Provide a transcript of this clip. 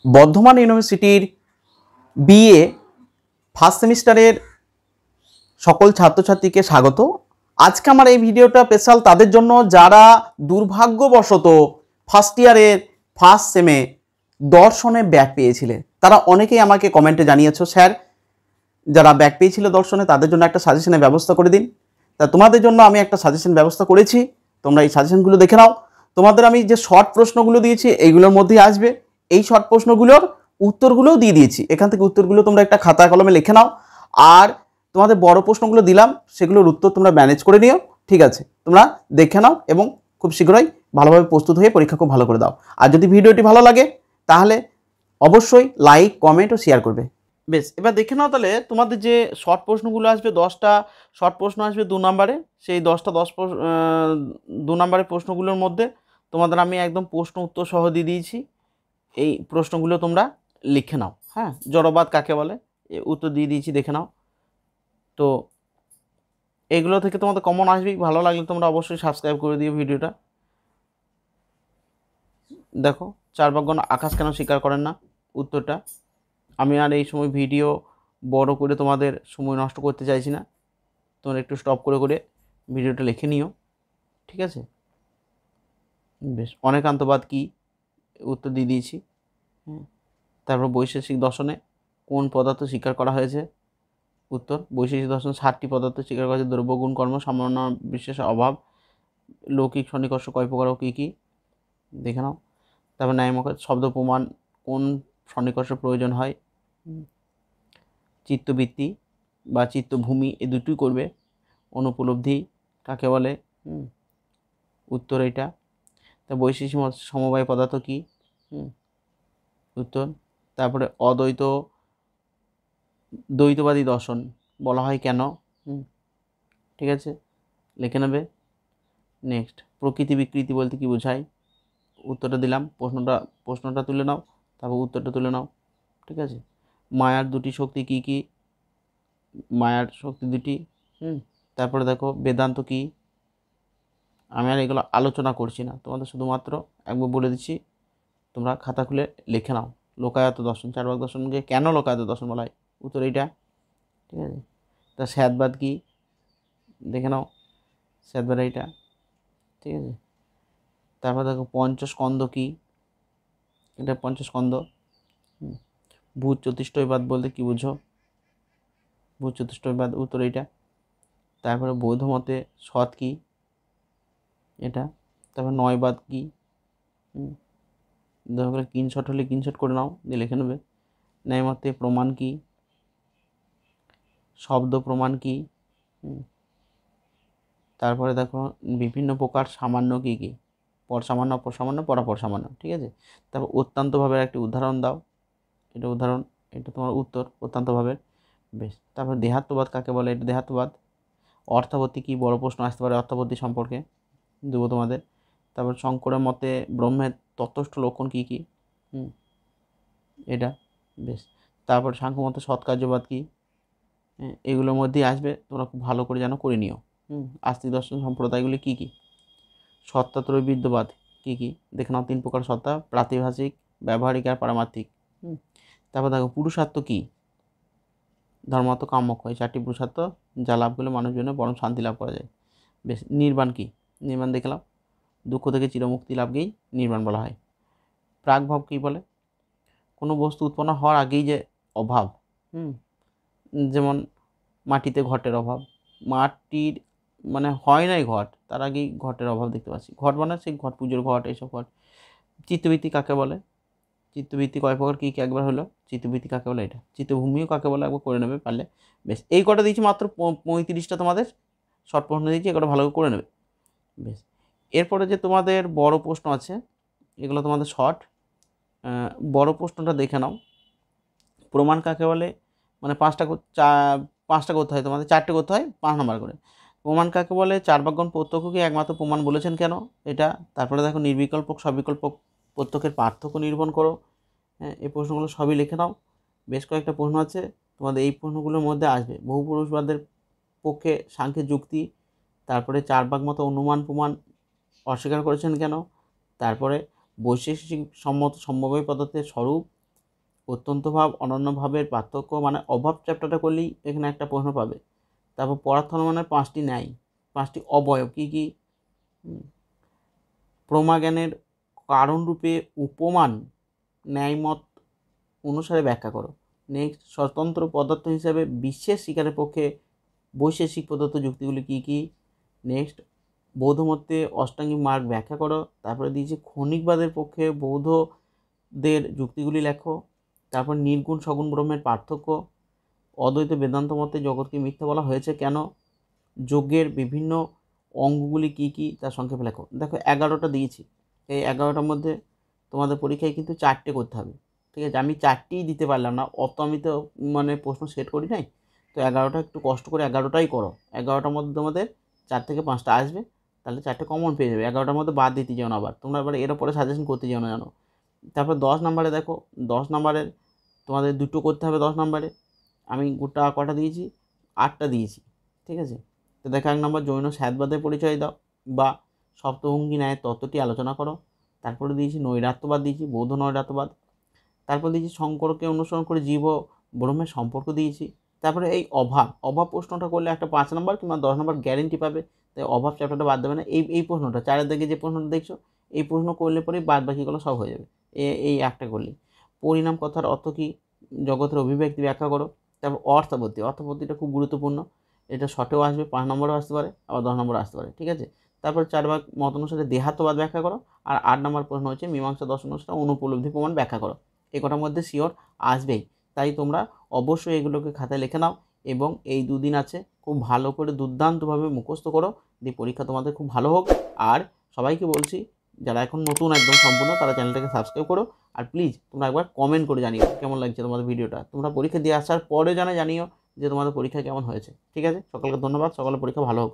বর্ধমান ইউনিভার্সিটির BA first সেমিস্টারের সকল ছাত্রছাত্রীকে স্বাগত। আজকে আমার এই ভিডিওটা স্পেশাল তাদের জন্য যারা দুর্ভাগ্যবশত ফার্স্ট ইয়ারের ফার্স্ট সেমে দর্শনে ব্যাক পেয়েছিলেন। তারা অনেকেই আমাকে কমেন্টে জানিয়েছো, স্যার যারা ব্যাক পেয়েছিল দর্শনে তাদের জন্য একটা সাজেশনের ব্যবস্থা করে দিন। তা তোমাদের জন্য আমি একটা সাজেশন ব্যবস্থা করেছি, তোমরা এই সাজেশনগুলো দেখে নাও। তোমাদের আমি যে শর্ট প্রশ্নগুলো দিয়েছি এইগুলোর মধ্যেই আসবে। এই শর্ট প্রশ্নগুলোর উত্তরগুলোও দিয়ে দিয়েছি, এখান থেকে উত্তরগুলো তোমরা একটা খাতা কলমে লিখে নাও। আর তোমাদের বড় প্রশ্নগুলো দিলাম, সেগুলোর উত্তর তোমরা ম্যানেজ করে নিও, ঠিক আছে? তোমরা দেখে নাও এবং খুব শীঘ্রই ভালোভাবে প্রস্তুত হয়ে পরীক্ষা খুব ভালো করে দাও। আর যদি ভিডিওটি ভালো লাগে তাহলে অবশ্যই লাইক, কমেন্ট ও শেয়ার করবে। বেশ, এবার দেখে নাও তাহলে তোমাদের যে শর্ট প্রশ্নগুলো আসবে, 10টা শর্ট প্রশ্ন আসবে 2 নম্বরে। সেই 2 নম্বরের প্রশ্নগুলোর মধ্যে তোমাদের আমি একদম প্রশ্ন উত্তর সহ দিয়ে দিয়েছি। এই প্রশ্নগুলো তোমরা লিখে নাও। হ্যাঁ, জড়বাদ কাকে বলে উত্তর দিয়ে দিয়েছি, দেখে নাও। তো এগুলো থেকে তোমাদের কমন আসবেই। ভালো লাগলে তোমরা অবশ্যই সাবস্ক্রাইব করে দিও ভিডিওটা। দেখো, চার্বাকগণ আকাশ কেন স্বীকার করেন না, উত্তরটা। আমি আর এই সময় ভিডিও বড় করে তোমাদের সময় নষ্ট করতে চাইছি না, তোমরা একটু স্টপ করে করে ভিডিওটা লিখে নিও, ঠিক আছে? বেশ, অনেকান্তবাদ কি, উত্তর দিয়ে দিয়েছি। তারপর বৈশেষিক দর্শনে কোন পদার্থ স্বীকার করা হয়েছে, উত্তর। বৈশেষিক দর্শন 7টি পদার্থ স্বীকার করা হয়েছে: দ্রব্য, গুণ, কর্ম, সামান্য, বিশেষ, অভাব। লৌকিক সন্নিকর্ষ কয় প্রকার ও কী কী, দেখে নাও। তারপর ন্যায়মক শব্দ প্রমাণ কোন সন্নিকর্ষ প্রয়োজন হয়, চিত্তবৃত্তি বা চিত্তভূমি, এই দুটোই করবে। অনুপলব্ধি কাকে বলে, উত্তর এইটা। তা বৈশেষিক সমবায় পদার্থ কি, উত্তর। তারপরে দ্বৈতবাদী দর্শন বলা হয় কেন, ঠিক আছে, লিখে নেবে। নেক্সট, প্রকৃতি বিকৃতি বলতে কি বোঝায়, উত্তরটা দিলাম। প্রশ্নটা তুলে নাও, তারপর উত্তরটা তুলে নাও, ঠিক আছে। মায়ার দুটি শক্তি কি কি, মায়ার শক্তি দুটি। তারপরে দেখো বেদান্ত কি, আমি আর এগুলো আলোচনা করছি না, তোমাদের শুধুমাত্র একবার বলে দিচ্ছি, তোমরা খাতা খুলে লিখে নাও। লোকায়ত দর্শন, চার্বাক দর্শনকে কেন লোকায়ত দর্শন বলা হয়, উত্তর এইটা, ঠিক আছে। তা স্যাদবাদ কি, দেখে নাও, স্যাদবাদ এইটা, ঠিক আছে। তারপর দেখো পঞ্চস্কন্দ কি, এটা পঞ্চস্কন্দ। ভূত চতুষ্টয়বাদ বলতে কি বুঝো, ভূত চতুষ্টয়বাদ, উত্তর এইটা। তারপরে বৌদ্ধ মতে সৎ কি, এটা। তারপর নয়বাদ কি, দরকার করে স্ক্রিনশট হলে স্ক্রিনশট করে নাও, দিয়ে লিখে নেবে। ন্যায় মতে প্রমাণ কি, শব্দ প্রমাণ কি। তারপরে দেখো বিভিন্ন প্রকার সামান্য কি কি, পর সামান্য, অপর সামান্য, পরাপর সামান্য, ঠিক আছে। তারপর অত্যন্তভাবের একটি উদাহরণ দাও, এটা উদাহরণ, এটা তোমার উত্তর, অত্যন্তভাবের। বেশ, তারপর দেহাত্মবাদ কাকে বলে, এটা দেহাত্মবাদ। অর্থাবর্তী কি, বড় প্রশ্ন আসতে পারে অর্থাবর্তী সম্পর্কে, দেবো তোমাদের। তারপর শঙ্করের মতে ব্রহ্মের তত্ত্বস্থ লক্ষণ কি কি, এটা। বেশ, তারপর সাংখ্য মতে সৎকার্যবাদ কি, এগুলোর মধ্যেই আসবে, তোমরা খুব ভালো করে যেন করে নিও। আস্তিক দর্শন সম্প্রদায়গুলি কি কি, সত্তা ত্রৈবিধ্যবাদ কি কি, দেখে নাও। 3 প্রকার সত্তা: প্রাতিভাসিক, ব্যবহারিক আর পারমার্থিক। তারপর দেখো পুরুষার্থ কি, ধর্মার্থ, কাম্যক্ষ, এই 4টি পুরুষার্থ যা লাভ করলে মানুষের জন্য পরম শান্তি লাভ করা যায়। বেশ, নির্বাণ কি, নির্বাণ দেখলাম, দুঃখ থেকে চিরমুক্তি লাভকেই নির্বাণ বলা হয়। প্রাগভাব কী বলে, কোনো বস্তু উৎপন্ন হওয়ার আগেই যে অভাব, যেমন মাটিতে ঘটের অভাব, মাটির মানে হয় নাই ঘট, তার আগেই ঘটের অভাব দেখতে পাচ্ছি। ঘট মানে সেই ঘট, পুজোর ঘট, এইসব ঘট। চিত্তবৃত্তি কাকে বলে, চিত্তবৃত্তি কয় প্রকার কী কী একবার হলো, চিত্তবৃত্তি কাকে বলে, এটা। চিত্তভূমিও কাকে বলে একবার করে নেবে পারলে। বেশ, এই কটা দিয়েছি মাত্র 35টা তোমাদের শর্ট প্রশ্ন দিয়েছি, এগুলো ভালো করে নেবে। বেশ, এরপরে যে তোমাদের বড় প্রশ্ন আছে, এগুলো তোমাদের শর্ট। বড় প্রশ্নটা দেখে নাও। প্রমাণ কাকে বলে, মানে 5টা করতে হয় তোমাদের, 4টে করতে হয় 5 নম্বর করে। প্রমাণ কাকে বলে, চার্বাকগণ প্রত্যক্ষকে একমাত্র প্রমাণ বলেছেন কেন, এটা। তারপরে দেখো নির্বিকল্পক সবিকল্পক প্রত্যক্ষের পার্থক্য নিরূপণ করো। এই প্রশ্নগুলো সবই লিখে নাও। বেশ কয়েকটা প্রশ্ন আছে তোমাদের, এই প্রশ্নগুলোর মধ্যে আসবে। বহুপুরুষবাদের পক্ষে সাংখ্যের যুক্তি, তারপরে চার্বাক মতো অনুমান প্রমাণ অস্বীকার করেছেন কেন, তারপরে বৈশেষিক সম্মত সমবায় পদার্থের স্বরূপ, অত্যন্ত ভাব, অনন্য ভাবের পার্থক্য, মানে অভাব চ্যাপ্টারটা করলেই এখানে একটা প্রশ্ন পাবে। তারপর পরার্থ মানে 5টি ন্যায়, 5টি অবয়ব কী কী, প্রমাজ্ঞানের কারণরূপে উপমান ন্যায়মত অনুসারে ব্যাখ্যা করো। নেক্সট, স্বতন্ত্র পদার্থ হিসাবে বিশ্বের স্বীকারের পক্ষে বৈশেষিক প্রদত্ত যুক্তিগুলি কী কী। নেক্সট, বৌদ্ধমতে অষ্টাঙ্গিক মার্গ ব্যাখ্যা করো। তারপরে দিয়েছে ক্ষণিকবাদের পক্ষে বৌদ্ধদের যুক্তিগুলি লেখো। তারপর নির্গুণ সগুণ ব্রহ্মের পার্থক্য, অদ্বৈত বেদান্ত মতে জগৎকে মিথ্যা বলা হয়েছে কেন, যজ্ঞের বিভিন্ন অঙ্গগুলি কী কী তার সংক্ষেপে লেখো। দেখো 11টা দিয়েছি, এই 11টার মধ্যে তোমাদের পরীক্ষায় কিন্তু 4টে করতে হবে, ঠিক আছে। আমি 4টিই দিতে পারলাম না, অত আমি তো মানে প্রশ্ন সেট করি নাই, তো 11টা একটু কষ্ট করে 11টাই করো। 11টার মধ্যে তোমাদের 4 থেকে 5টা আসবে, তাহলে 4টে কমন পেয়ে যাবে। 11টার মধ্যে বাদ দিতে যেও না, আবার তোমরা এবার এর পরে সাজেশন করতে যেও না, জানো। তারপর 10 নম্বরে দেখো, 10 নম্বরের তোমাদের 2টো করতে হবে। 10 নম্বরে আমি গোটা কটা দিয়েছি, 8টা দিয়েছি, ঠিক আছে। তো দেখো 1 নম্বর, জৈন স্যাদবাদের পরিচয় দাও বা সপ্তভঙ্গি ন্যায়ের তত্ত্বটি আলোচনা করো। তারপরে দিয়েছি নৈরাত্যবাদ, দিয়েছি বৌদ্ধ নৈরাত্যবাদ। তারপর দিয়েছি শঙ্করকে অনুসরণ করে জীব ও ব্রহ্মের সম্পর্ক দিয়েছি। তারপরে এই অভাব প্রশ্নটা করলে একটা 5 নম্বর কিংবা 10 নম্বর গ্যারেন্টি পাবে, তাই অভাব চ্যাপ্টারটা বাদ দেবে না। এই প্রশ্নটা 4-এর দিকে যে প্রশ্নটা দেখছো, এই প্রশ্ন করলে পরেই বাদ বাকিগুলো সব হয়ে যাবে, এই একটা করলে। পরিণাম কথার অর্থ কী, জগতের অভিব্যক্তি ব্যাখ্যা করো। তারপর অর্থপত্তিটা খুব গুরুত্বপূর্ণ, এটা শর্টেও আসবে, 5 নম্বরেও আসতে পারে, আবার 10 নম্বরে আসতে পারে, ঠিক আছে। তারপর 4 ভাগ মত অনুসারে দেহাত্মবাদ ব্যাখ্যা করো। আর 8 নম্বর প্রশ্ন হচ্ছে মীমাংসা দর্শন অনুসারে অনুপলব্ধি প্রমাণ ব্যাখ্যা করো। এই কটার মধ্যে শিওর আসবেই, তাই তোমরা অবশ্যই এগুলোকে খাতায় লিখে নাও এবং এই 2 দিন আছে খুব ভালো করে দুর্দান্তভাবে মুখস্থ করো, দিয়ে পরীক্ষা তোমাদের খুব ভালো হোক। আর সবাইকে বলছি, যারা এখন নতুন একদম সম্পূর্ণ, তারা চ্যানেলটাকে সাবস্ক্রাইব করো। আর প্লিজ তোমরা একবার কমেন্ট করে জানিও কেমন লাগছে তোমাদের ভিডিওটা। তোমরা পরীক্ষা দিয়ে আসার পরে জানিও যে তোমাদের পরীক্ষা কেমন হয়েছে, ঠিক আছে। সকলকে ধন্যবাদ, সকলের পরীক্ষা ভালো হোক।